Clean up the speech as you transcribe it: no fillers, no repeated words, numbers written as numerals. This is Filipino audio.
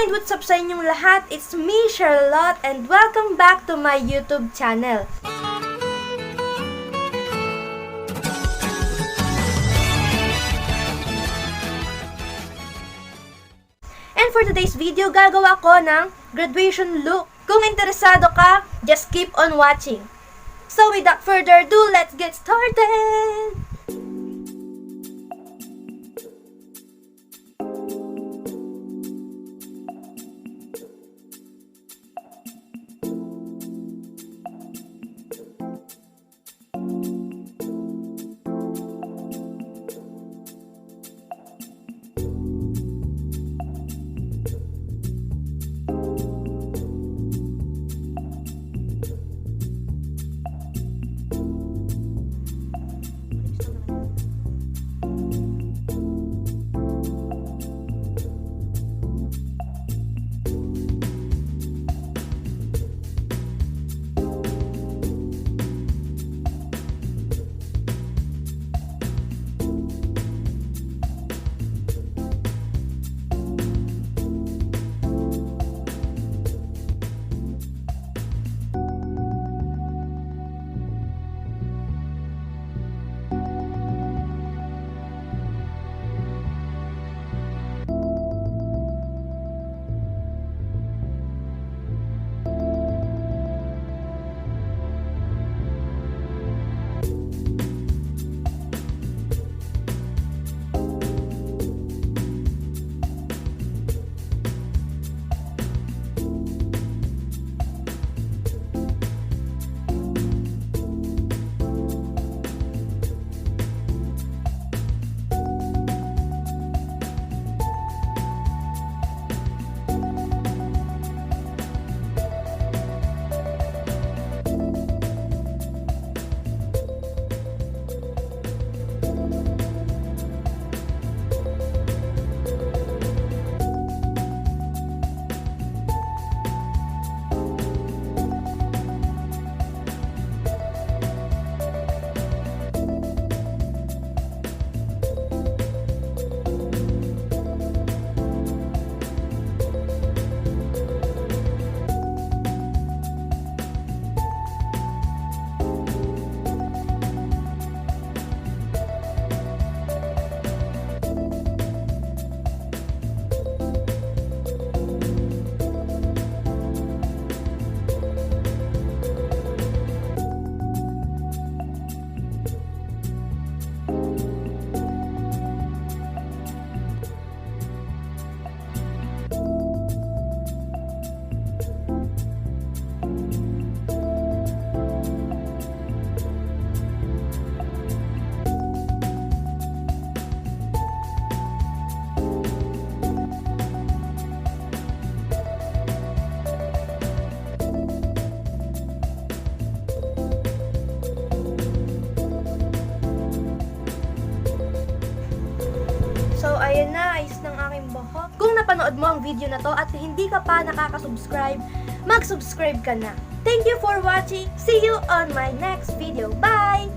And what's up sa inyong lahat? It's me, Charlotte, and welcome back to my YouTube channel. And for today's video, gagawa ko ng graduation look. Kung interesado ka, just keep on watching. So without further ado, let's get started! So, ayan na, ayos ng aking buhok. Kung napanood mo ang video na to at hindi ka pa nakaka-subscribe, mag-subscribe ka na. Thank you for watching. See you on my next video. Bye!